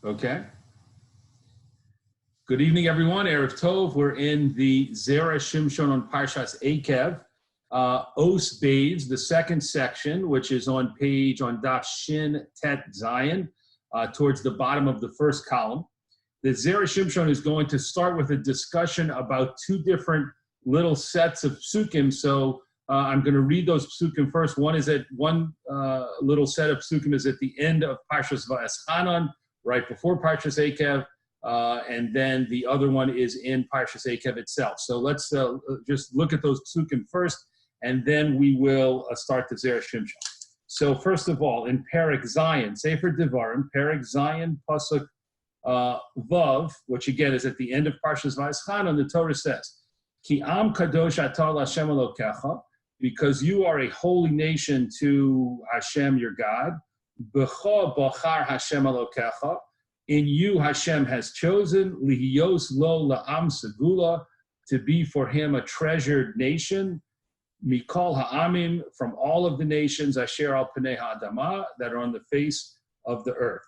Okay. Good evening, everyone. Erev Tov. We're in the Zera Shimshon on Parshas Eikev. Os Beis, the second section, which is on Daf Shin Tet Zion, towards the bottom of the first column. The Zera Shimshon is going to start with a discussion about two different little sets of psukim. So I'm going to read those psukim first. One little set of psukim is at the end of Parshas Va'eschanan, right before Parshas Eikev. And then the other one is in Parshas Eikev itself. So let's just look at those psukim first, and then we will start the Zera Shimshon. So first of all, in Perek Zion, Sefer Devarim, Perek Zion, Pasuk Vav, which again is at the end of Parshas Va'eschanan, the Torah says, Ki am kadosh atah l'Hashem Elokecha, because you are a holy nation to Hashem your God. B'cha bachar Hashem Elokecha, in you Hashem has chosen, lihiyos lo la'am segula, to be for him a treasured nation, mikol ha'amim, from all of the nations, asher al pnei ha'adama, that are on the face of the earth.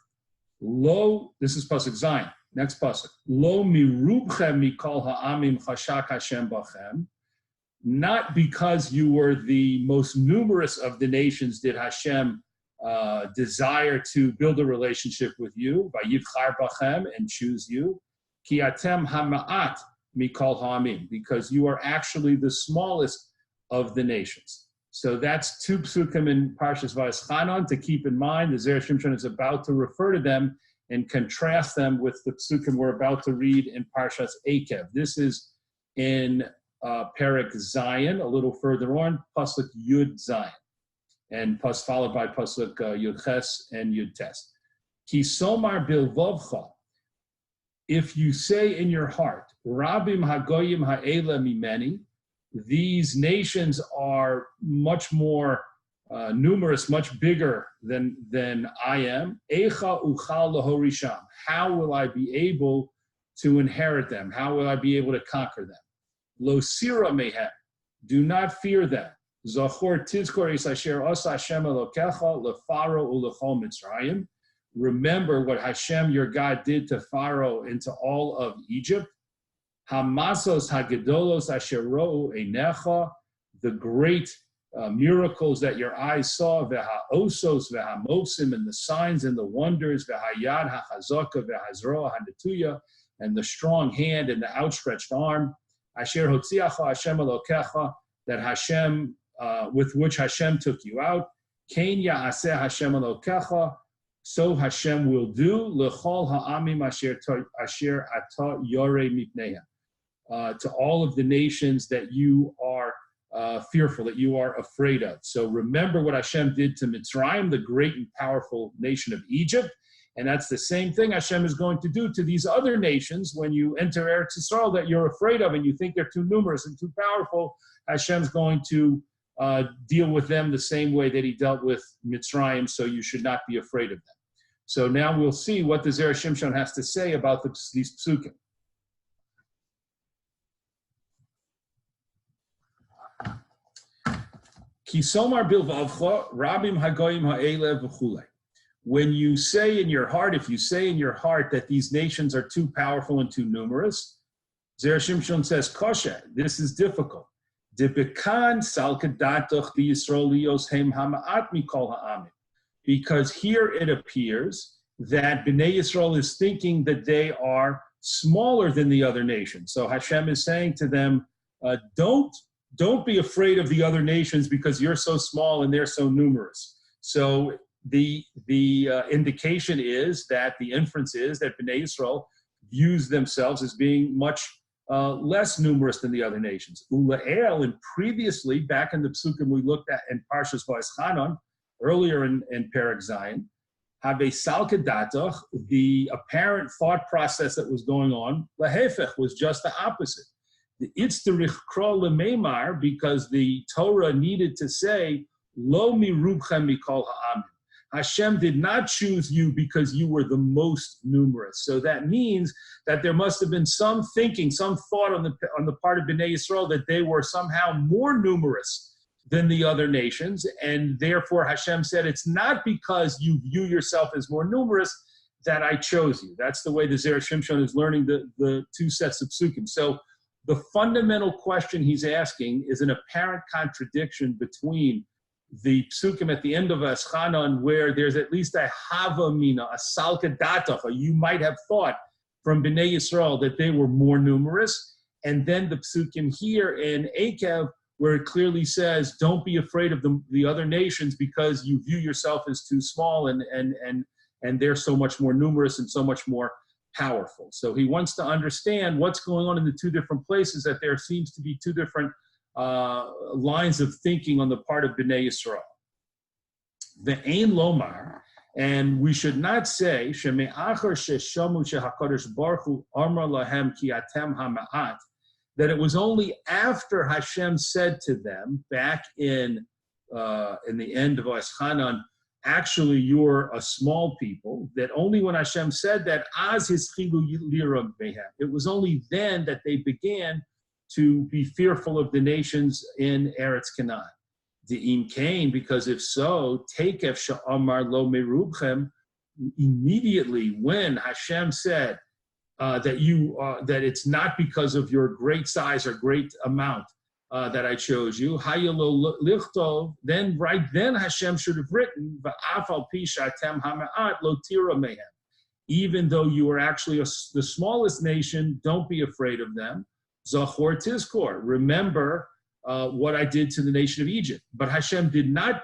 Lo, this is Pasuk Zion, next Pasuk. Lo mirubchem mikol ha'amim chashak Hashem bachem, not because you were the most numerous of the nations did Hashem desire to build a relationship with you, vayivchar bachem, and choose you, ki atem hama'at mikol ha'amim, because you are actually the smallest of the nations. So that's two psukim in Parshas Va'eschanan to keep in mind. The Zera Shimshon is about to refer to them and contrast them with the psukim we're about to read in Parshas Eikev. This is in Perek Zion, a little further on, Pasuk Yud Zion, and followed by Pasuk Yud Ches and Yud Tes. Ki somar bilvavcha, if you say in your heart, Rabim hagoyim ha'ela mimeni, these nations are much more numerous, much bigger than I am. Eicha uchal lahorisham, how will I be able to inherit them? How will I be able to conquer them? Lo sira mehem, do not fear them. Zachor tizkor is asher osa Hashem Elokecha lefaro ulechol Mitzrayim. Remember what Hashem your God did to Pharaoh and to all of Egypt. Hamasos hagedolos asher ro'u einecha, the great miracles that your eyes saw, ve'ha'osos ve'hamotsim, and the signs and the wonders, ve'hayad ha'chazaka ve'hazroa ha'netuya, and the strong hand and the outstretched arm, asher hotziacha Hashem Elokecha, that Hashem, with which Hashem took you out, Kain ya'aseh Hashem Elokecha, so Hashem will do, l'chol ha'amim asher ata yorei mipnehem, to all of the nations that you are fearful, that you are afraid of. So remember what Hashem did to Mitzrayim, the great and powerful nation of Egypt, and that's the same thing Hashem is going to do to these other nations when you enter Eretz Yisrael that you're afraid of and you think they're too numerous and too powerful. Hashem's going to deal with them the same way that he dealt with Mitzrayim, so you should not be afraid of them. So now we'll see what the Zera Shimshon has to say about these psukim. Kisomar bilvavcha, rabim hagoyim ha'ele v'chulei. When you say in your heart, if you say in your heart that these nations are too powerful and too numerous, Zera Shimshon says, kosher, this is difficult. Because here it appears that Bnei Yisrael is thinking that they are smaller than the other nations. So Hashem is saying to them, don't be afraid of the other nations because you're so small and they're so numerous. So the indication is that the inference is that Bnei Yisrael views themselves as being much less numerous than the other nations. Ula'el, and previously, back in the psukim we looked at in Parshas Va'eschanan, earlier in Perek Zion, have a salkadatach, the apparent thought process that was going on, lahefech, was just the opposite. The itzterich kro lemeimar, because the Torah needed to say, lo mirubchem mikol ha'amim. Hashem did not choose you because you were the most numerous. So that means that there must have been some thinking, some thought on the part of Bnei Yisrael that they were somehow more numerous than the other nations, and therefore Hashem said it's not because you view yourself as more numerous, that I chose you. That's the way the Zera Shimshon is learning the two sets of psukim. So the fundamental question he's asking is an apparent contradiction between the psukim at the end of Eschanan, where there's at least a havamina, a salka datacha. You might have thought from Bnei Yisrael that they were more numerous. And then the psukim here in Akev, where it clearly says, don't be afraid of the other nations because you view yourself as too small and they're so much more numerous and so much more powerful. So he wants to understand what's going on in the two different places, that there seems to be two different lines of thinking on the part of Bnei Yisrael. Ve'ein lomar, and we should not say, sheme'achar sheshamu shehakadosh baruch hu amar lahem ki atem hama'at, that it was only after Hashem said to them back in the end of Eschanan, actually you're a small people, that only when Hashem said that, az hischilu lirag behem, it was only then that they began to be fearful of the nations in Eretz Canaan. De'im kain, because if so, takef sha'amar lo merubchem, immediately when Hashem said that it's not because of your great size or great amount that I chose you, hayalo lichtov, then right then Hashem should have written, va'af al pi sha'atem hama'at lo tira mehem, even though you are actually the smallest nation, don't be afraid of them. Zachor tizkor, remember what I did to the nation of Egypt. But Hashem did not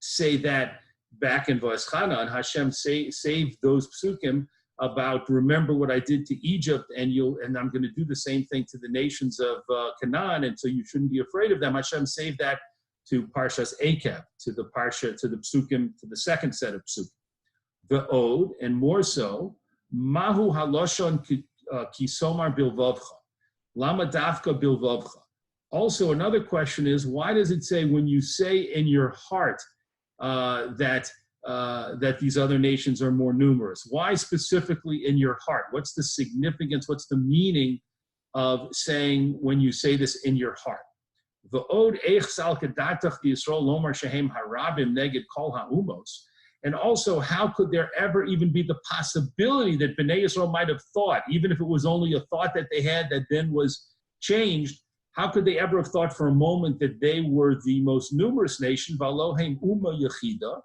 say that back in V'eschanan. Hashem saved those psukim about remember what I did to Egypt, and I'm going to do the same thing to the nations of Canaan, and so you shouldn't be afraid of them. Hashem saved that to Parshas Akev, to the psukim, to the second set of psukim. The Ode, and more so, Mahu haloshon kisomar bilvavcha, lama dafka bilvavcha. Also, another question is, why does it say when you say in your heart that these other nations are more numerous? Why specifically in your heart? What's the significance? What's the meaning of saying when you say this in your heart? And also, how could there ever even be the possibility that Bnei Yisrael might have thought, even if it was only a thought that they had that then was changed, how could they ever have thought for a moment that they were the most numerous nation? V'aloheim umma yechida.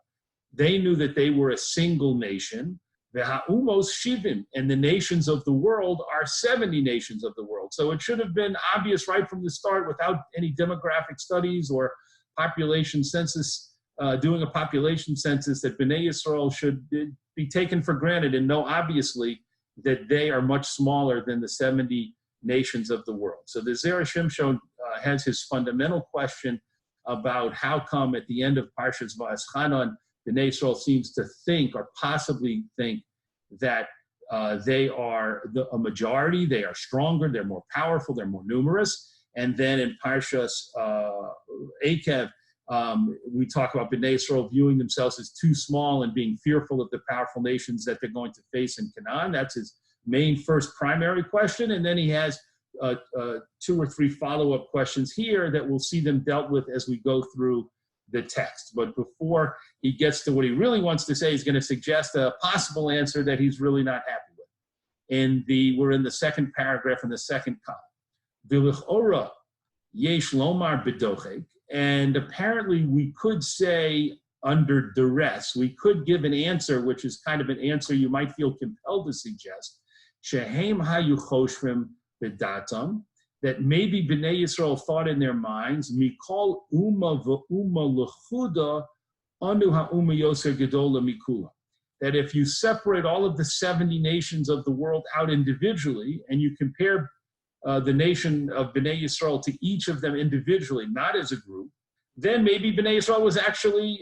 They knew that they were a single nation. V'ha'umos shivim, and the nations of the world are 70 nations of the world. So it should have been obvious right from the start, without any demographic studies or population census, doing a population census, that Bnei Yisrael should be taken for granted and know obviously that they are much smaller than the 70 nations of the world. So the Zera Shimshon has his fundamental question about how come at the end of Parshas V'eschanan, Bnei Yisrael seems to think, or possibly think, that they are a majority, they are stronger, they're more powerful, they're more numerous. And then in Parshas Akev, we talk about Bnei Yisrael viewing themselves as too small and being fearful of the powerful nations that they're going to face in Canaan. That's his main first primary question. And then he has 2 or 3 follow-up questions here that we'll see them dealt with as we go through the text. But before he gets to what he really wants to say, he's going to suggest a possible answer that he's really not happy with. We're in the second paragraph in the second column. V'lichora yesh lomar b'dochek, and apparently we could say under duress, we could give an answer, which is kind of an answer you might feel compelled to suggest, shehem hayu choshvim b'datam, that maybe Bnei Yisrael thought in their minds, mikol umma v'umma lechuda anu ha'umma yoser gedola mikula. That if you separate all of the 70 nations of the world out individually, and you compare the nation of Bnei Yisrael to each of them individually, not as a group, then maybe Bnei Yisrael was actually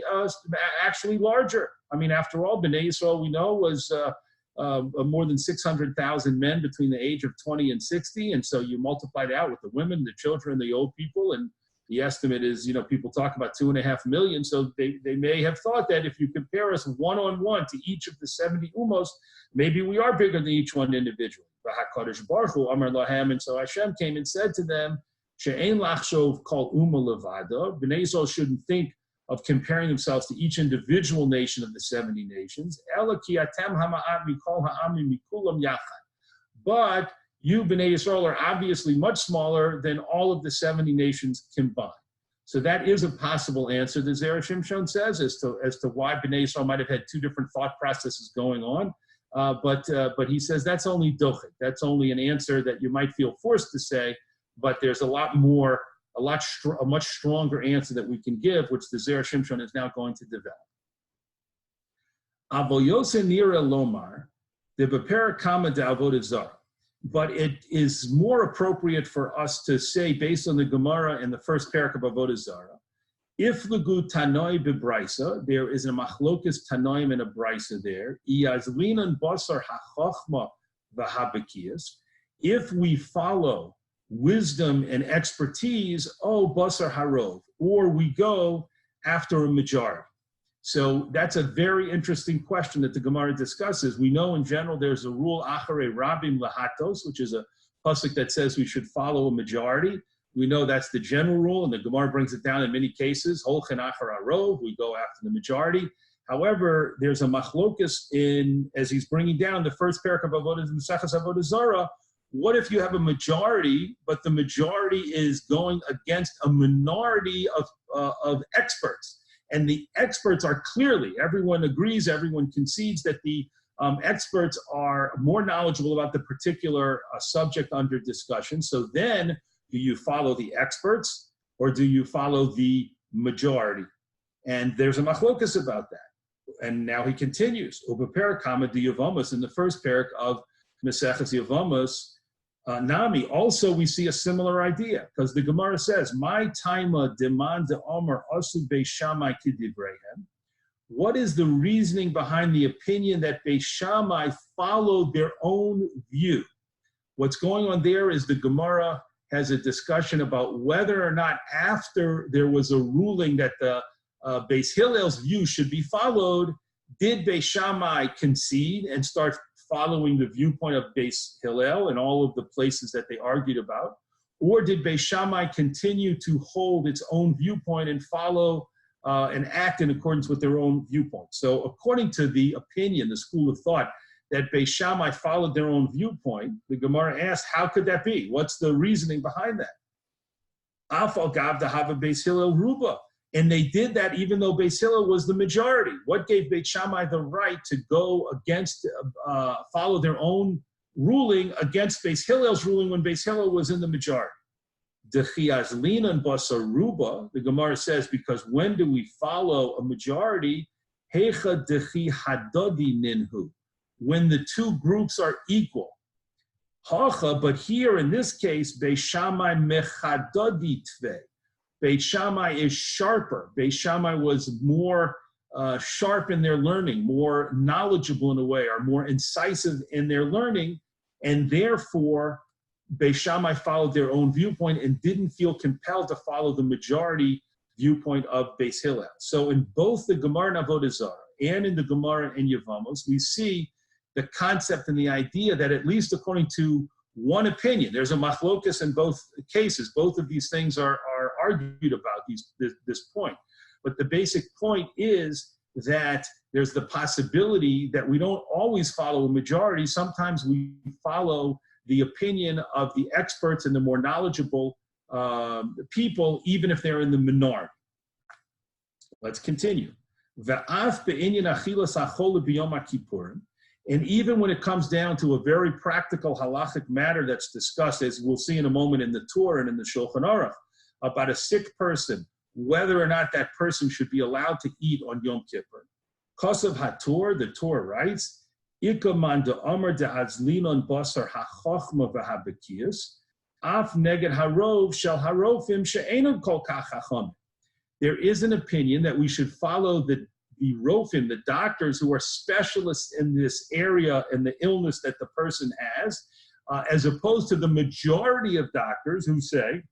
larger. I mean, after all, Bnei Yisrael, we know, was more than 600,000 men between the age of 20 and 60. And so you multiply it out with the women, the children, the old people, and the estimate is, people talk about 2.5 million. So they may have thought that if you compare us one-on-one to each of the 70 umos, maybe we are bigger than each one individually. And so Hashem came and said to them, She'ein lachshov kol umma levada. Bnei Yisrael shouldn't think of comparing themselves to each individual nation of the 70 nations. But you, Bnei Yisrael, are obviously much smaller than all of the 70 nations combined. So that is a possible answer, the Zera Shimshon says, as to why Bnei Yisrael might have had two different thought processes going on. But he says that's only dochik. That's only an answer that you might feel forced to say, but there's a much stronger answer that we can give, which the Zera Shimshon is now going to develop. Avoyose nira lomar, the bepera kama de avodah zara. But it is more appropriate for us to say, based on the Gemara in the first parak of Avodah Zarah, if Lugu Tanoi bebraisa, there is a machlokas Tanoim and a braisa there. Iyazlinan basar hachachma v'habekiyas. If we follow wisdom and expertise, basar harov, or we go after a majority. So that's a very interesting question that the Gemara discusses. We know in general there's a rule, acharei rabim lahatos, which is a pasuk that says we should follow a majority. We know that's the general rule, and the Gemara brings it down in many cases. Holchen achar harov, we go after the majority. However, there's a machlokus as he's bringing down the first parak of Maseches Avodah Zarah. What if you have a majority, but the majority is going against a minority of experts? And the experts are clearly, everyone agrees, everyone concedes that the experts are more knowledgeable about the particular subject under discussion. So then, do you follow the experts or do you follow the majority? And there's a machlokas about that. And now he continues, Ubeper kama de Yevamos, in the first parak of Maseches Yevamos, Nami, also we see a similar idea, because the Gemara says, my taima demand de omer asu beis Shammai kidivreihem. What is the reasoning behind the opinion that Beis Shammai followed their own view? What's going on there is the Gemara has a discussion about whether or not after there was a ruling that the Beis Hillel's view should be followed, did Beis Shammai concede and start following the viewpoint of Beis Hillel and all of the places that they argued about? Or did Beis Shammai continue to hold its own viewpoint and follow and act in accordance with their own viewpoint? So according to the opinion, the school of thought, that Beis Shammai followed their own viewpoint, the Gemara asks, how could that be? What's the reasoning behind that? Afal gav dahava Beis Hillel ruba. And they did that even though Beis Hillel was the majority. What gave Beit Shammai the right to go against, follow their own ruling against Beis Hillel's ruling when Beis Hillel was in the majority? Dechiazlinan basaruba, the Gemara says, because when do we follow a majority? Hecha dechi hadodi ninhu, when the two groups are equal. Hacha, but here in this case, Beit Shammai mechadodi tve. Beit Shammai is sharper. Beit Shammai was more sharp in their learning, more knowledgeable in a way, or more incisive in their learning, and therefore Beit Shammai followed their own viewpoint and didn't feel compelled to follow the majority viewpoint of Beis Hillel. So in both the Gemara in Avodah Zarah and in the Gemara in Yevamos, we see the concept and the idea that, at least according to one opinion, there's a machlokas in both cases. Both of these things are argued about this point. But the basic point is that there's the possibility that we don't always follow a majority. Sometimes we follow the opinion of the experts and the more knowledgeable people, even if they're in the minority. Let's continue. And even when it comes down to a very practical halachic matter that's discussed, as we'll see in a moment in the Torah and in the Shulchan Aruch, about a sick person, whether or not that person should be allowed to eat on Yom Kippur. Kosav HaTorah, the Torah writes, Ikaman de Amar de Azlinon Basar HaChochma v'Habekiyas, Af Neged Harov Shel Harofim She'enam Kol Kach Chacham. There is an opinion that we should follow the Rofim, the doctors who are specialists in this area and the illness that the person has, as opposed to the majority of doctors who say,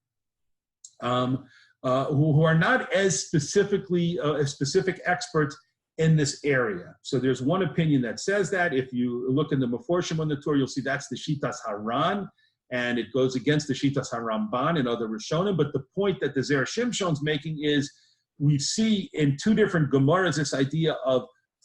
who are not as specific experts in this area. So there's one opinion that says that. If you look in the Meforshim on the Torah, you'll see that's the Shitas Haran, and it goes against the Shitas Haramban and other Rishonim. But the point that the Zera Shimshon's making is we see in two different Gemaras this idea of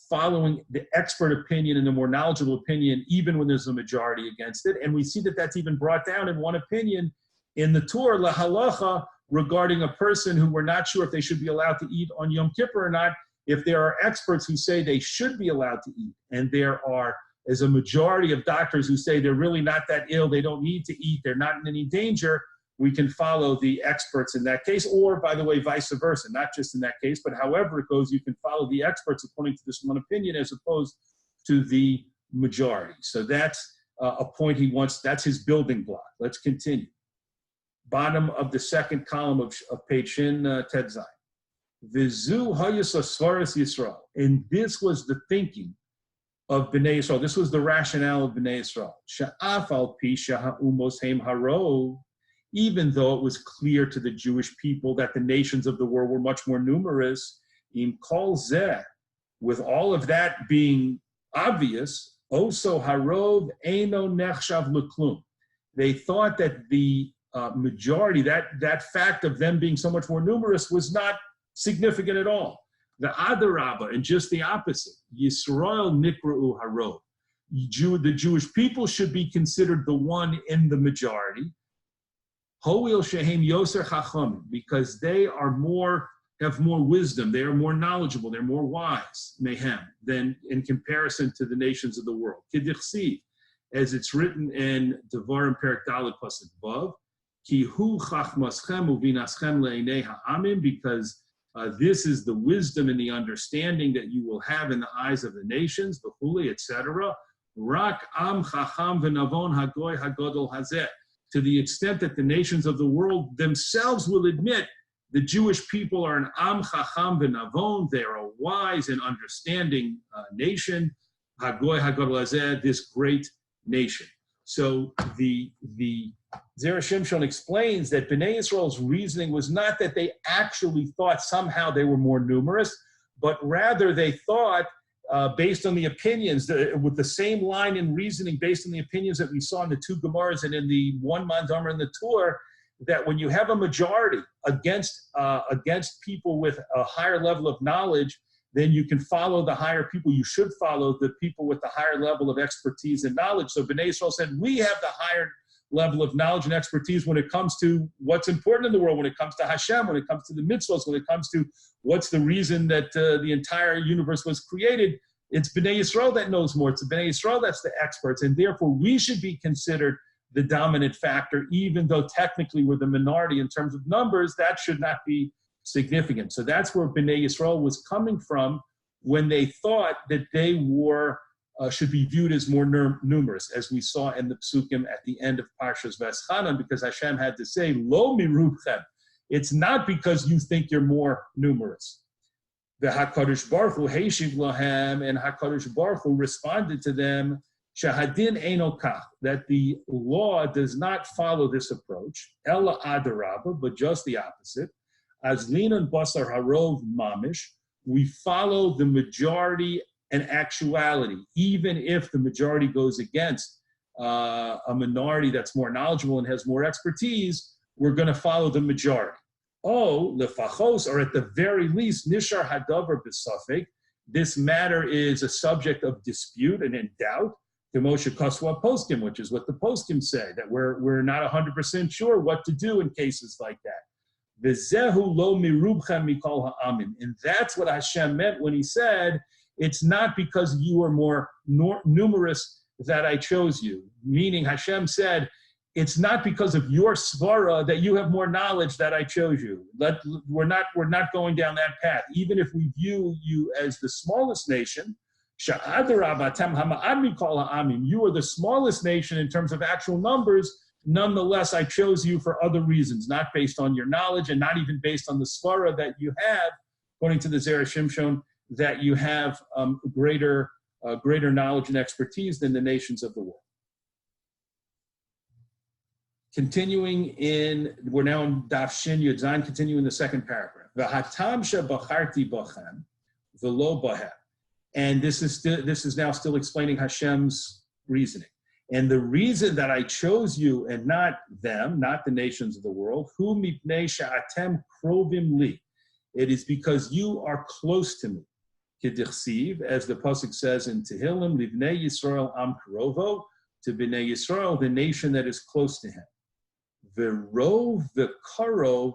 following the expert opinion and the more knowledgeable opinion, even when there's a majority against it. And we see that that's even brought down in one opinion in the Torah, La Halacha, regarding a person who we're not sure if they should be allowed to eat on Yom Kippur or not. If there are experts who say they should be allowed to eat, and there are, as a majority of doctors who say they're really not that ill, they don't need to eat, they're not in any danger, we can follow the experts in that case, or, by the way, vice versa, not just in that case, but however it goes, you can follow the experts according to this one opinion as opposed to the majority. So that's a point he wants, that's his building block. Let's continue. Bottom of the second column of page Shin Tet Zayin. Vizu hayus asvaras Yisrael. And this was the thinking of Bnei Yisrael. This was the rationale of Bnei Yisrael. Sha'af al pi sha'umos heim harov. Even though it was clear to the Jewish people that the nations of the world were much more numerous, im kol zeh, with all of that being obvious, oso harov eino nechshav l'klum. They thought that the majority, that fact of them being so much more numerous was not significant at all. The Adarabba, and just the opposite, Yisrael nikra'u harov. The Jewish people should be considered the one in the majority. Ho'il shehem yoser chacham, because they are have more wisdom, they are more knowledgeable, they're more wise, mehem, than in comparison to the nations of the world. Kedichsiv, as it's written in Devarim Perek Dalet Pasuk Vav, ki hu chachmaschem uvinaschem le'enei ha'amim, because this is the wisdom and the understanding that you will have in the eyes of the nations, b'chuli, etc. Rak am chacham v'navon hagoy hagodol hazeh. To the extent that the nations of the world themselves will admit the Jewish people are an am chacham v'navon, they are a wise and understanding nation, hagoy hagodol hazeh, this great nation. So the Zera Shimshon explains that Bnei Yisrael's reasoning was not that they actually thought somehow they were more numerous, but rather they thought, based on the opinions, with the same line in reasoning, based on the opinions that we saw in the two Gemaras and in the one Mandamar in the Torah, that when you have a majority against people with a higher level of knowledge, then you can follow the higher people. You should follow the people with the higher level of expertise and knowledge. So Bnei Yisrael said, we have the higher level of knowledge and expertise when it comes to what's important in the world, when it comes to Hashem, when it comes to the mitzvahs, when it comes to what's the reason that the entire universe was created. It's Bnei Yisrael that knows more. It's Bnei Yisrael that's the experts. And therefore, we should be considered the dominant factor, even though technically we're the minority in terms of numbers. That should not be significant. So that's where Bnei Yisrael was coming from when they thought that they were should be viewed as more numerous, as we saw in the psukim at the end of Parshas Veschanan, because Hashem had to say, Lo mirubchem. It's not because you think you're more numerous. The HaKadosh Baruch Hu Heishiv Lahem, and HaKadosh Baruch Hu responded to them, Shahadin Eino Kach, that the law does not follow this approach, Ella Adarabba, but just the opposite. As Linan Basar Harov Mamish, we follow the majority and actuality, even if the majority goes against a minority that's more knowledgeable and has more expertise, we're going to follow the majority. Oh, lefachos, or at the very least, nishar hadavar b'safek, this matter is a subject of dispute and in doubt, to Moshe Kaswa Poskim, which is what the Poskim say, that we're not 100% sure what to do in cases like that. V'zehu lo mirubchem mikol ha'amim. And that's what Hashem meant when he said, it's not because you are more numerous that I chose you. Meaning Hashem said, it's not because of your svara that you have more knowledge that I chose you. We're not going down that path. Even if we view you as the smallest nation, you are the smallest nation in terms of actual numbers. Nonetheless, I chose you for other reasons, not based on your knowledge and not even based on the svara that you have, according to the Zera Shimshon, that you have greater knowledge and expertise than the nations of the world. Continuing we're now in Daf Shin Yud Zayin, continuing the second paragraph. V'hatam shebacharti bachem v'lo bahem. And this is now still explaining Hashem's reasoning. And the reason that I chose you and not them, not the nations of the world, hu mipnei she'atem krovim li, it is because you are close to me. Kedichsiv, as the pasuk says in Tehillim, Livnei Yisrael Am Karovo, to Bnei Yisrael, the nation that is close to him. V'rov v'karov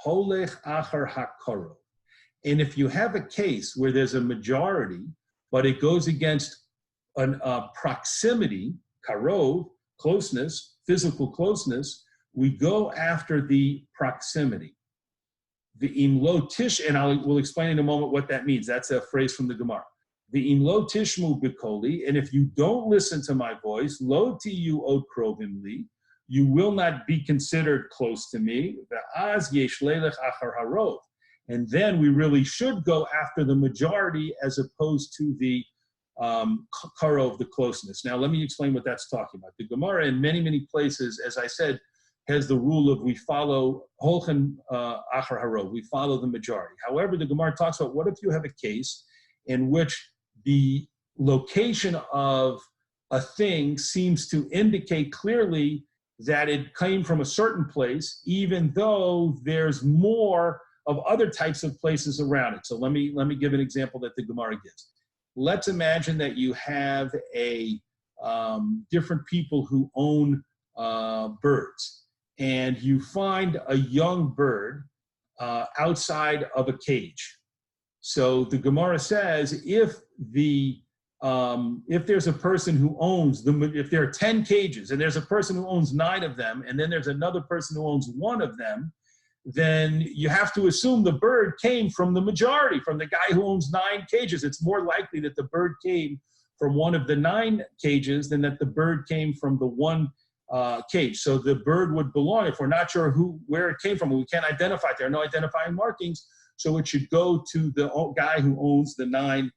holech achar hakarov. And if you have a case where there's a majority, but it goes against a proximity, karov, closeness, physical closeness, we go after the proximity. The imlo tish, and we'll explain in a moment what that means. That's a phrase from the Gemara. The imlo tishmu bikoli, and if you don't listen to my voice, lo tiyu od krovim li, you will not be considered close to me. Ve'az yesh leilech achar harov, and then we really should go after the majority as opposed to the karov, the closeness. Now, let me explain what that's talking about. The Gemara, in many, many places, as I said, has the rule of we follow holchen achar harov, we follow the majority. However, the Gemara talks about what if you have a case in which the location of a thing seems to indicate clearly that it came from a certain place, even though there's more of other types of places around it. So let me give an example that the Gemara gives. Let's imagine that you have a different people who own birds, and you find a young bird outside of a cage. So the Gemara says if there's a person who owns if there are 10 cages and there's a person who owns 9 of them, and then there's another person who owns 1 of them, then you have to assume the bird came from the majority, from the guy who owns 9 cages. It's more likely that the bird came from one of the 9 cages than that the bird came from the one cage. So the bird would belong, if we're not sure where it came from, we can't identify it. There are no identifying markings, so it should go to the guy who owns the 9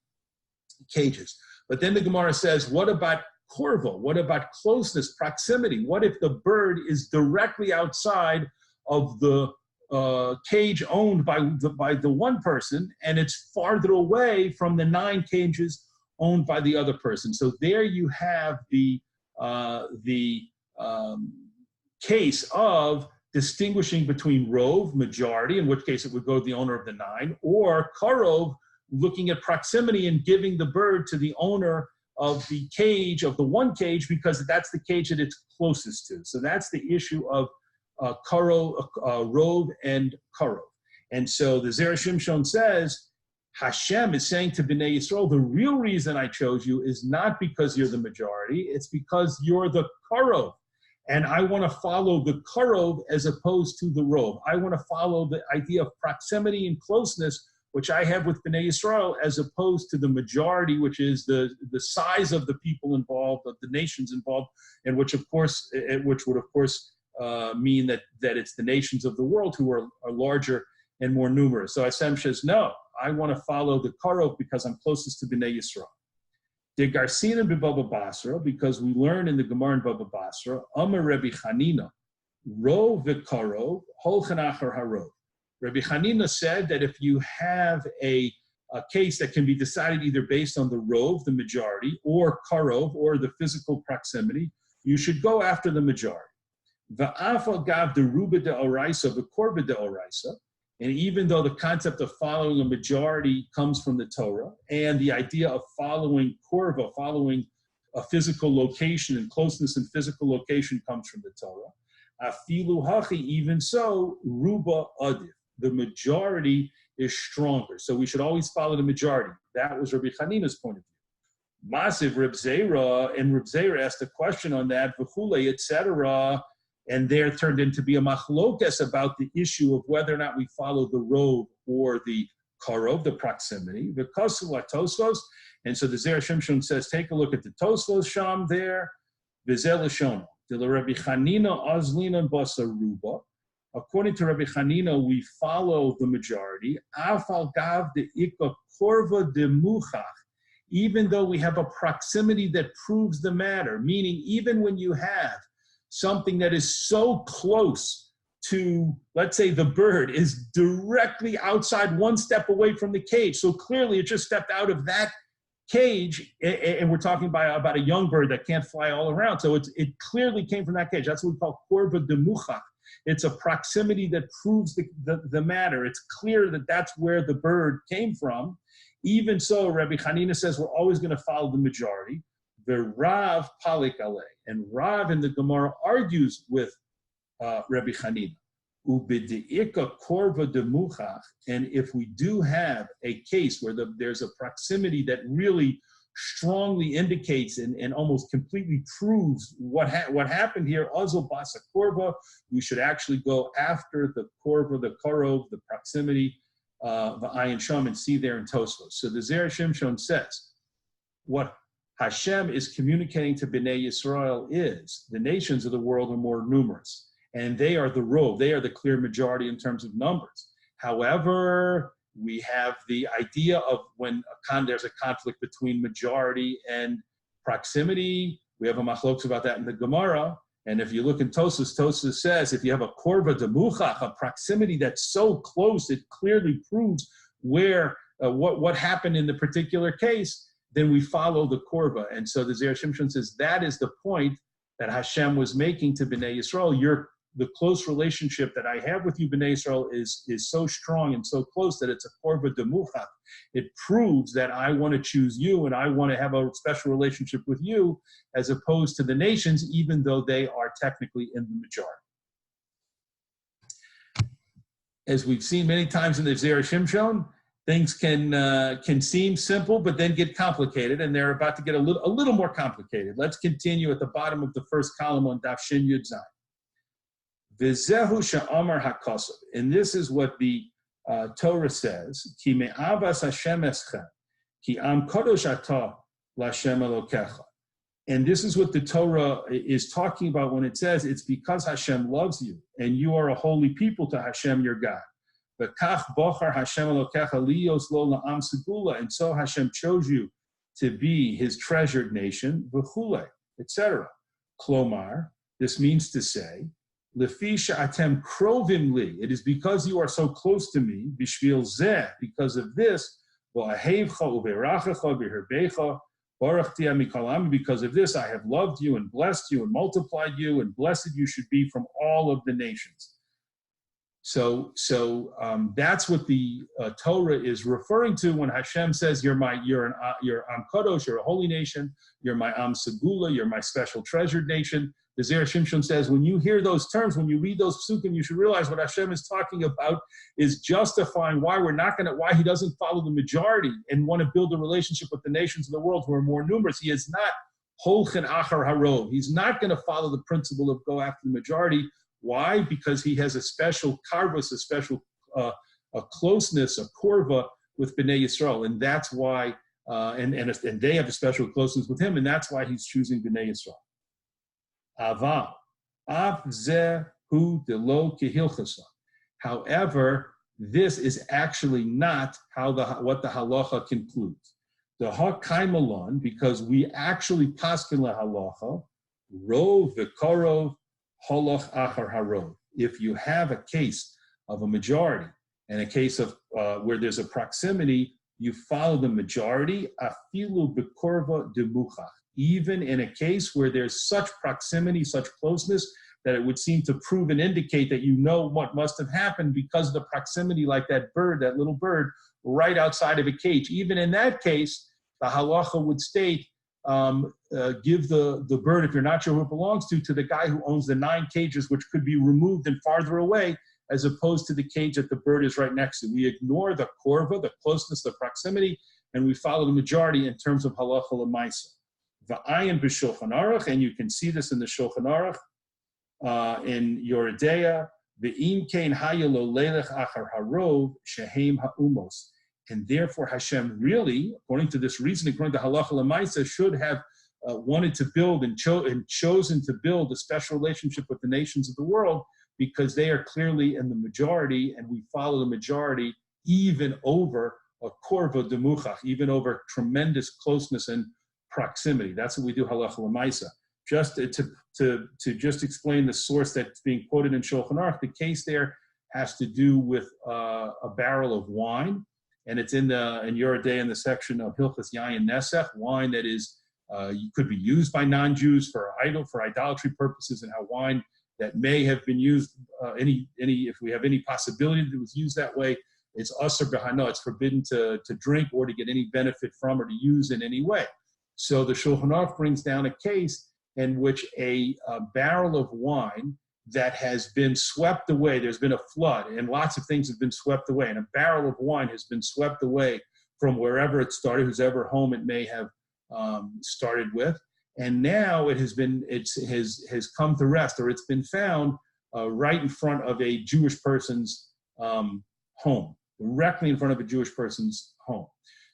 cages. But then the Gemara says, what about korvo? What about closeness, proximity? What if the bird is directly outside of the cage owned by the one person, and it's farther away from the 9 cages owned by the other person? So there you have the case of distinguishing between rov, majority, in which case it would go to the owner of the 9, or karov, looking at proximity and giving the bird to the owner of the cage, of the one cage, because that's the cage that it's closest to. So that's the issue of rov and karov. And so the Zera Shimshon says, Hashem is saying to Bnei Yisrael, the real reason I chose you is not because you're the majority, it's because you're the karov. And I want to follow the karov as opposed to the rov. I want to follow the idea of proximity and closeness, which I have with Bnei Yisrael, as opposed to the majority, which is the size of the people involved, of the nations involved, and which would of course mean that it's the nations of the world who are larger and more numerous. So Hashem says, no, I want to follow the karov because I'm closest to Bnei Yisrael. The Garsina b'Baba Basra, because we learn in the Gemara in Baba Basra, Amar Rabbi Chanina, Rov v'karov, holchen achar harov. Rabbi Chanina said that if you have a case that can be decided either based on the rov, the majority, or karov, or the physical proximity, you should go after the majority. Va'afa gav de ruba de oraisa, v'korba de oraisa. And even though the concept of following a majority comes from the Torah, and the idea of following korva, following a physical location and closeness in physical location comes from the Torah, afilu hachi, even so, ruba adif, the majority is stronger. So we should always follow the majority. That was Rabbi Chanina's point of view. Masiv Reb Zera, and Reb Zera asked a question on that, v'chule, etc., and there turned into be a machlokas about the issue of whether or not we follow the rov or the karov, the proximity. The V'kasu Tosfos, and so the Zera Shimshon says, take a look at the Tosfos Sham there. V'zel Lashon, the Rabbi Chanina Azlina Basa Ruba. According to Rabbi Chanina, we follow the majority. Afal gav de ika korva de muchach. Even though we have a proximity that proves the matter, meaning even when you have something that is so close to, let's say the bird is directly outside, one step away from the cage. So clearly it just stepped out of that cage, and we're talking about a young bird that can't fly all around. So it clearly came from that cage. That's what we call korva de muchach. It's a proximity that proves the matter. It's clear that that's where the bird came from. Even so, Rabbi Hanina says we're always going to follow the majority. The Rav Palik Aleh. And Rav in the Gemara argues with Rabbi Hanina. And if we do have a case where there's a proximity that really strongly indicates and almost completely proves what happened here, Azul Basa Korva, we should actually go after the Korva, the Korov, the proximity, the Ayin Sham, and see there in Tosfos. So the Zera Shimshon says, what Hashem is communicating to Bnei Yisrael is the nations of the world are more numerous. And they are the rove, they are the clear majority in terms of numbers. However, we have the idea of when there's a conflict between majority and proximity. We have a machlokes about that in the Gemara. And if you look in Tosfos, Tosfos says if you have a korva demuchach, a proximity that's so close, it clearly proves where what happened in the particular case, then we follow the korva. And so the Zera Shimshon says that is the point that Hashem was making to Bnei Yisrael. The close relationship that I have with you, Bnei Yisrael, is so strong and so close that it's a korva demuchach. It proves that I want to choose you and I want to have a special relationship with you as opposed to the nations, even though they are technically in the majority. As we've seen many times in the Zera Shimshon, things can seem simple, but then get complicated, and they're about to get a little more complicated. Let's continue at the bottom of the first column on Daf Shin Yud Zayin. V'zehu she'amar hakosov, and this is what the Torah says: Ki me'avas Hashem eschem, ki am kodosh atah l'Hashem Elokecha. And this is what the Torah is talking about when it says it's because Hashem loves you and you are a holy people to Hashem your God. V'kach bochar Hashem Elokecha liyos lo la'am segula, and so Hashem chose you to be His treasured nation, v'chule, etc. Klomar, this means to say, Lefisha atem krovim li. It is because you are so close to me. Bishvil zeh, because of this. V'ahevcha uverachecha v'herbecha barachti amikalam. Because of this, I have loved you and blessed you and multiplied you, and blessed you should be from all of the nations. So that's what the Torah is referring to when Hashem says, "You're Am Kadosh, you're a holy nation. You're my Am Segula, you're my special treasured nation." The Zera Shimshon says, when you hear those terms, when you read those psukim, you should realize what Hashem is talking about is justifying why He doesn't follow the majority and want to build a relationship with the nations of the world who are more numerous. He is not holchen achar harov. He's not going to follow the principle of go after the majority. Why? Because he has a special karvus, a special a closeness, a korva with Bnei Yisrael, and that's why, and they have a special closeness with him, and that's why he's choosing Bnei Yisrael. Aval, av zeh hu delo kehilchasa. However, this is actually not what the halacha concludes. The hakaimalon, because we actually paskin la halacha, rov v'korov holoch achar harov. If you have a case of a majority and a case of where there's a proximity, you follow the majority, afilu bekorva demuchach. Even in a case where there's such proximity, such closeness, that it would seem to prove and indicate that you know what must have happened because of the proximity, like that bird, that little bird, right outside of a cage. Even in that case, the halacha would state, give the bird, if you're not sure who it belongs to the guy who owns the 9 cages, which could be removed and farther away, as opposed to the cage that the bird is right next to. We ignore the korva, the closeness, the proximity, and we follow the majority in terms of halacha l'maisa. V'ayin b'Shulchan Aruch, and you can see this in the Shulchan Aruch, in Yoreh De'ah, v'im kein hayelo leilech achar harov shehem ha'umos. And therefore Hashem really, according to this reasoning, according to halacha l'maisa, should have wanted to build and chosen to build a special relationship with the nations of the world, because they are clearly in the majority, and we follow the majority even over a korva demuchach, even over tremendous closeness and proximity. That's what we do halacha l'maisa. Just to just explain the source that's being quoted in Shulchan Aruch, the case there has to do with a barrel of wine, and it's in Yoreh De'ah in the section of Hilchas Yayin Nesech, wine that is could be used by non-Jews for idolatry purposes, and how wine that may have been used, if we have any possibility that it was used that way, it's asr b'hana. It's forbidden to drink or to get any benefit from or to use in any way. So the Shulchan Aruch brings down a case in which a barrel of wine that has been swept away, there's been a flood, and lots of things have been swept away, and a barrel of wine has been swept away from wherever it started, whosever home it may have started with, and now it has come to rest, or it's been found right in front of a Jewish person's home, directly in front of a Jewish person's home.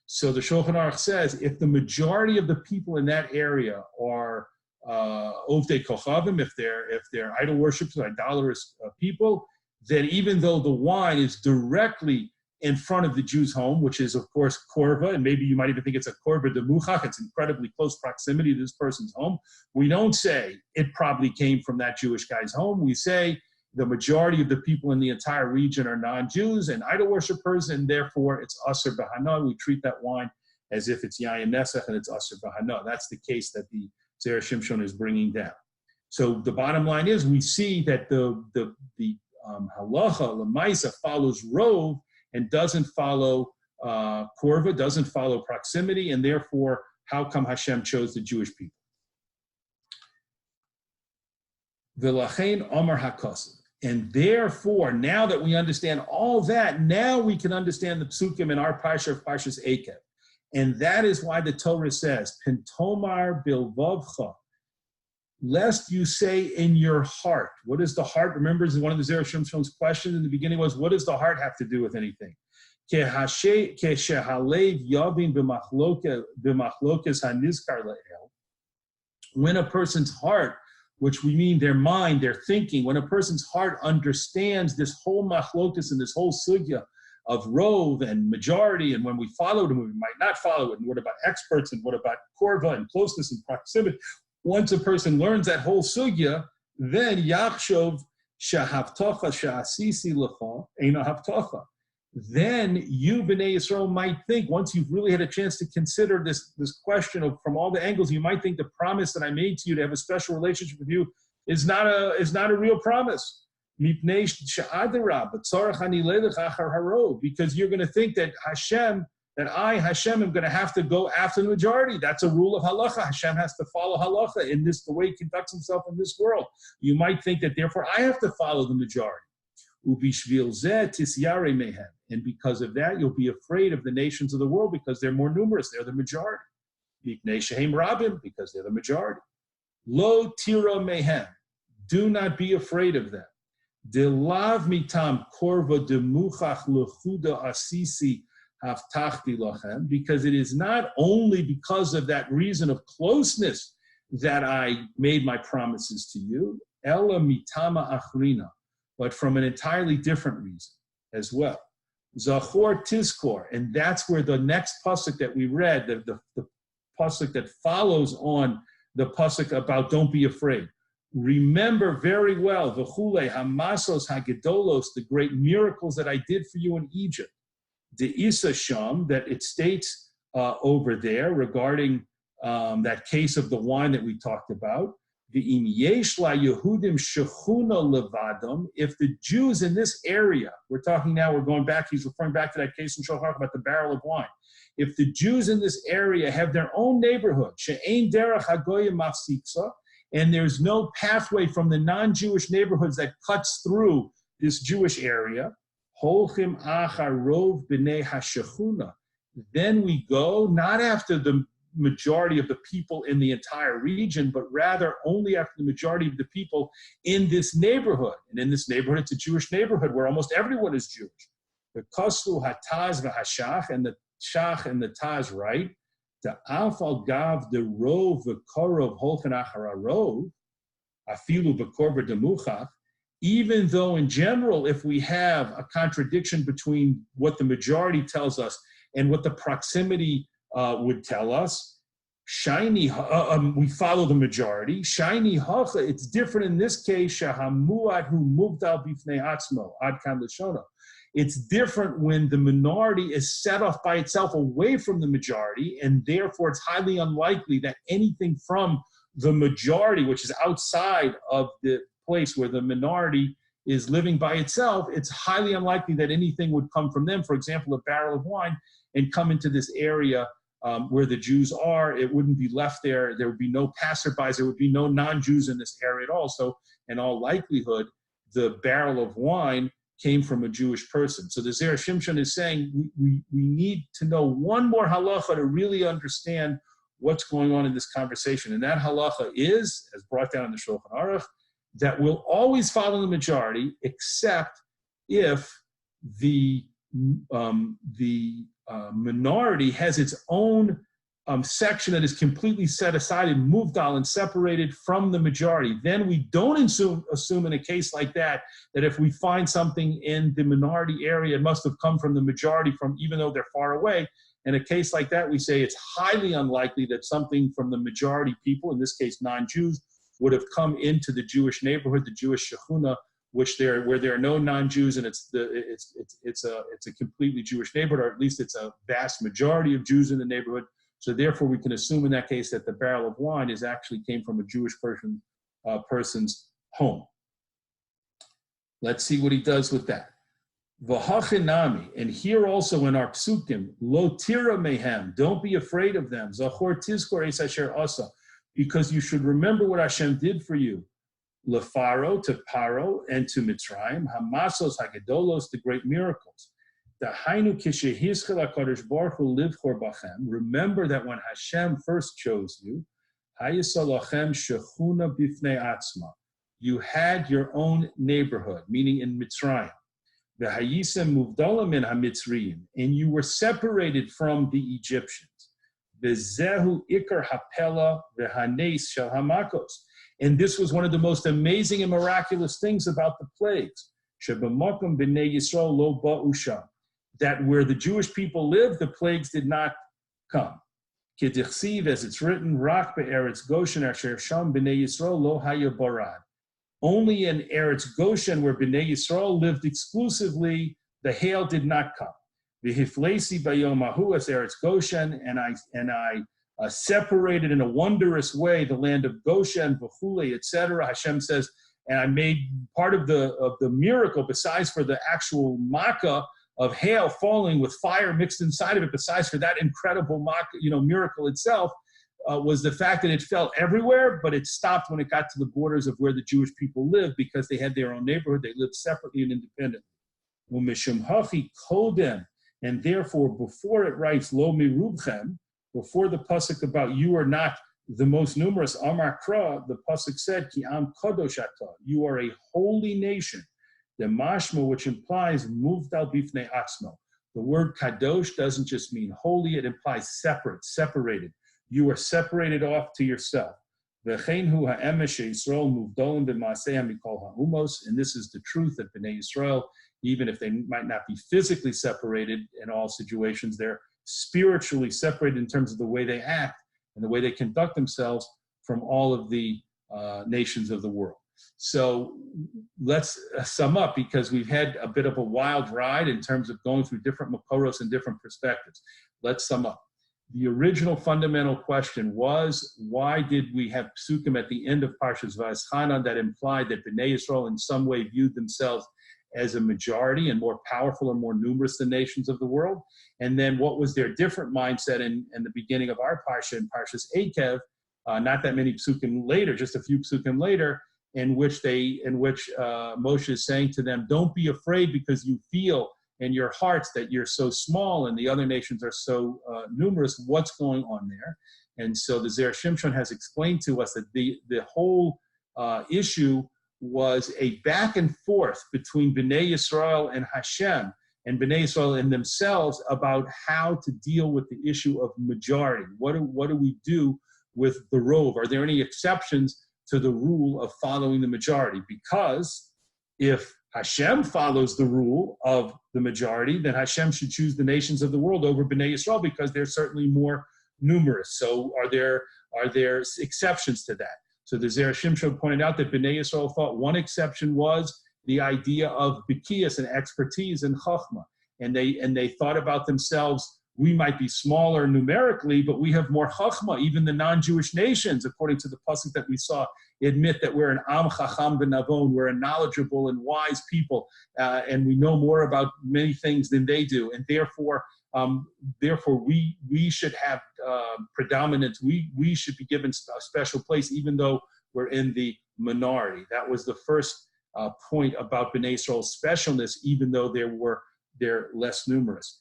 So the Shulchan Aruch says, if the majority of the people in that area are Ovdei Kochavim, if they're idol worshippers, idolatrous people, then even though the wine is directly in front of the Jew's home, which is of course korva, and maybe you might even think it's a korva de muchach, it's incredibly close proximity to this person's home, we don't say it probably came from that Jewish guy's home. We say the majority of the people in the entire region are non-Jews and idol worshippers, and therefore it's asr b'hana. We treat that wine as if it's yayin nesach and it's asr b'hana. That's the case that the Zera Shimshon is bringing down. So the bottom line is we see that the halacha lemaisa follows rov and doesn't follow korva, doesn't follow proximity, and therefore how come Hashem chose the Jewish people? V'lachein Amar HaKosav. And therefore, now that we understand all that, now we can understand the psukim in our parsha of Parshas Eikev. And that is why the Torah says, Pentomar bilvavcha, lest you say in your heart. What is the heart? Remember, one of the Zera Shimshon's questions in the beginning was, what does the heart have to do with anything? When a person's heart, which we mean their mind, their thinking, when a person's heart understands this whole machlokas and this whole sugya of rov and majority, and when we follow it and we might not follow it, and what about experts, and what about korva and closeness and proximity, once a person learns that whole sugya, then yachshov shahavtocha sha'asisi lecha eina havtocha. Then you, B'nai Yisrael, might think, once you've really had a chance to consider this question of from all the angles, you might think the promise that I made to you to have a special relationship with you is not a real promise. Because you're going to think that Hashem, am going to have to go after the majority. That's a rule of halacha. Hashem has to follow halacha in this, the way he conducts himself in this world. You might think that therefore I have to follow the majority. And because of that, you'll be afraid of the nations of the world because they're more numerous. They're the majority. Because they're the majority. Lo tira mehem. Do not be afraid of them. Delav mitam korva demuchach lechuda asisi haftachti lachem. Because it is not only because of that reason of closeness that I made my promises to you, ela mitama achrina, but from an entirely different reason as well. Zachor tizkor, and that's where the next pasuk that we read, the pasuk that follows on the pasuk about don't be afraid. Remember very well, v'chulei hamasos hagedolos, the great miracles that I did for you in Egypt. The Isa Sham, that it states over there regarding that case of the wine that we talked about. If the Jews in this area, we're going back, he's referring back to that case in Shulchan Aruch about the barrel of wine. If the Jews in this area have their own neighborhood, and there's no pathway from the non-Jewish neighborhoods that cuts through this Jewish area, then we go not after the majority of the people in the entire region, but rather only after the majority of the people in this neighborhood. And in this neighborhood, it's a Jewish neighborhood where almost everyone is Jewish. The kaslu hataz v'hashach, and the shach and the taz right. The afal gav the rov v'korov holchen achar rov afilu v'korva demuchach. Even though in general, if we have a contradiction between what the majority tells us and what the proximity would tell us, we follow the majority. Shiny hacha, it's different in this case. Shahamuad hu muvdal bifnei atzmo ad kan lishona. It's different when the minority is set off by itself away from the majority, and therefore it's highly unlikely that anything from the majority, which is outside of the place where the minority is living by itself, it's highly unlikely that anything would come from them. For example, a barrel of wine, and come into this area where the Jews are. It wouldn't be left there. There would be no passerbys. There would be no non-Jews in this area at all. So in all likelihood, the barrel of wine came from a Jewish person. So the Zera Shimshon is saying we need to know one more halacha to really understand what's going on in this conversation. And that halacha is, as brought down in the Shulchan Aruch, that we'll always follow the majority, except if the minority has its own section that is completely set aside and moved on and separated from the majority. Then we don't assume in a case like that if we find something in the minority area, it must have come from the majority, from even though they're far away. In a case like that, we say it's highly unlikely that something from the majority people, in this case non-Jews, would have come into the Jewish neighborhood, the Jewish shechuna, where there are no non-Jews, and it's a completely Jewish neighborhood, or at least it's a vast majority of Jews in the neighborhood. So therefore, we can assume in that case that the barrel of wine came from a Jewish person's home. Let's see what he does with that. V'hachinami, and here also in our psukim, lo tira mehem, don't be afraid of them. Zachor tizkor es asher asa, because you should remember what Hashem did for you. Lefaro, to Paro, and to Mitzrayim, Hamasos, Hagadolos, the great miracles. Dahainu kishehizchel HaKadosh Baruch Hu livchor bachem. Remember that when Hashem first chose you, Hayisalachem shechuna bifnei atzma. You had your own neighborhood, meaning in Mitzrayim. V'hayisem muvdalim min hamitzriyim, and you were separated from the Egyptians. V'zehu ikar hapela v'hanes shel hamakos. And this was one of the most amazing and miraculous things about the plagues. Shebamakom b'nei Yisrael lo ba'u sham, that where the Jewish people lived, the plagues did not come. Kedichsiv, as it's written, Rak be'eretz Goshen asher sham b'nei Yisrael lo haya barad. Only in Eretz Goshen, where b'nei Yisrael lived exclusively, the hail did not come. V'hiflesi bayom ahu as Eretz Goshen, and I separated in a wondrous way the land of Goshen, V'chule, etc. Hashem says, and I made part of the miracle, besides for the actual makkah of hail falling with fire mixed inside of it, besides for that incredible miracle itself, was the fact that it fell everywhere, but it stopped when it got to the borders of where the Jewish people lived, because they had their own neighborhood. They lived separately and independently. And therefore, before it writes lo mirubchem, before the pasuk about you are not the most numerous, Amar Kra, the pasuk said, Ki am kadosh ata, you are a holy nation. The mashma, which implies muvdal bifnei atzmo. The word kadosh doesn't just mean holy, it implies separate, separated. You are separated off to yourself. V'chein hu ha'emesh Yisrael muvdolim b'maaseh mikol ha'umos, and this is the truth that Bnei Yisrael, even if they might not be physically separated in all situations, they're spiritually separated in terms of the way they act and the way they conduct themselves from all of the nations of the world. So let's sum up, because we've had a bit of a wild ride in terms of going through different makoros and different perspectives. Let's sum up. The original fundamental question was, why did we have psukim at the end of Parshas Va'eschanan that implied that Bnei Yisrael in some way viewed themselves as a majority and more powerful and more numerous than nations of the world? And then what was their different mindset in the beginning of our Parsha, in Parshas Eikev, not that many psukim later, just a few psukim later, in which Moshe is saying to them, don't be afraid because you feel in your hearts that you're so small and the other nations are so numerous. What's going on there? And so the Zera Shimshon has explained to us that the whole issue was a back and forth between Bnei Yisrael and Hashem, and Bnei Yisrael and themselves, about how to deal with the issue of majority. What do we do with the rove? Are there any exceptions to the rule of following the majority? Because if Hashem follows the rule of the majority, then Hashem should choose the nations of the world over Bnei Yisrael, because they're certainly more numerous. So are there exceptions to that? So the Zera Shimshon pointed out that Bnei Yisrael thought one exception was the idea of bikias and expertise in chachma, and they thought about themselves we might be smaller numerically, but we have more chachma. Even the non-Jewish nations, according to the pasuk that we saw, admit that we're an am chacham v'navon. We're a knowledgeable and wise people, and we know more about many things than they do. And therefore, we should have predominance. We should be given a special place, even though we're in the minority. That was the first point about Bnei Yisrael's specialness, even though they're less numerous.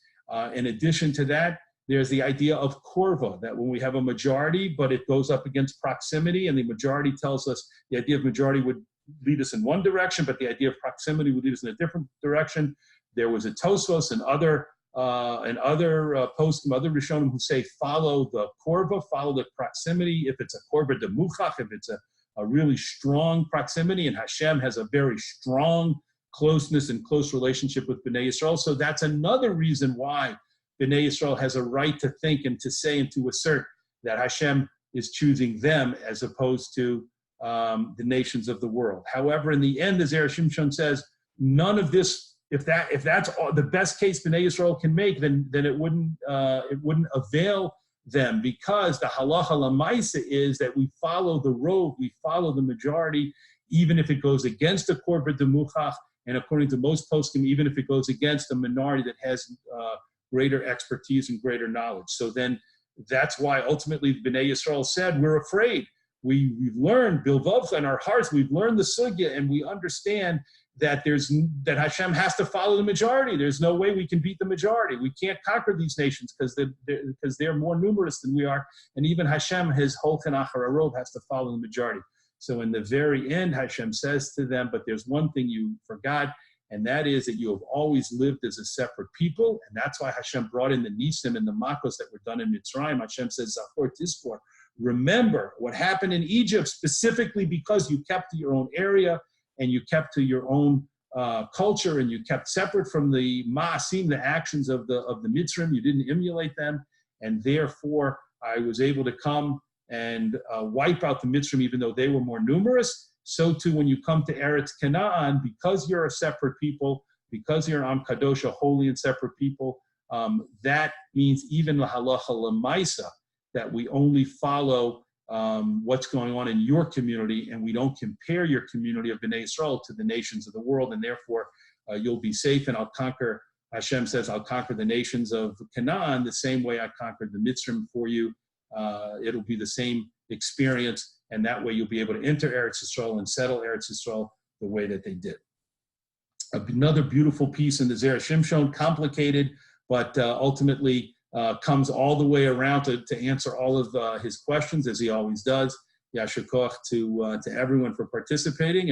In addition to that, there's the idea of korva, that when we have a majority, but it goes up against proximity, and the majority tells us the idea of majority would lead us in one direction, but the idea of proximity would lead us in a different direction. There was a Tosfos and other poskim, other Rishonim who say follow the korva, follow the proximity. If it's a korba demuchach, if it's a really strong proximity, and Hashem has a very strong closeness and close relationship with Bnei Yisrael. So that's another reason why Bnei Yisrael has a right to think and to say and to assert that Hashem is choosing them as opposed to the nations of the world. However, in the end, as Zera Shimshon says, none of this, if that's all, the best case Bnei Yisrael can make, then it wouldn't avail them, because the halacha lamaisa is that we follow the rove, we follow the majority, even if it goes against a korban demuchach. And according to most poskim, even if it goes against a minority that has greater expertise and greater knowledge. So then that's why ultimately Bnei Yisrael said, we're afraid. We've learned, bilvavcha, in our hearts, we've learned the sugya, and we understand that Hashem has to follow the majority. There's no way we can beat the majority. We can't conquer these nations because they're more numerous than we are. And even Hashem, his holchen achar harov, has to follow the majority. So in the very end, Hashem says to them, but there's one thing you forgot, and that is that you have always lived as a separate people. And that's why Hashem brought in the Nisim and the Makos that were done in Mitzrayim. Hashem says, Zachor Tizkor. Remember what happened in Egypt, specifically because you kept to your own area and you kept to your own culture, and you kept separate from the Ma'asim, the actions of the Mitzrayim. You didn't emulate them. And therefore, I was able to come and wipe out the Mitzrayim, even though they were more numerous. So too, when you come to Eretz Canaan, because you're a separate people, because you're Am Kadosh, a holy and separate people, that means even la halacha lemaisa, that we only follow what's going on in your community, and we don't compare your community of Bnei Yisrael to the nations of the world, and therefore you'll be safe, and I'll conquer, Hashem says, I'll conquer the nations of Canaan the same way I conquered the Mitzrayim for you. It'll be the same experience, and that way you'll be able to enter Eretz Yisrael and settle Eretz Yisrael the way that they did. Another beautiful piece in the Zera Shimshon, complicated, but ultimately comes all the way around to answer all of his questions, as he always does. Yasher koach to everyone for participating.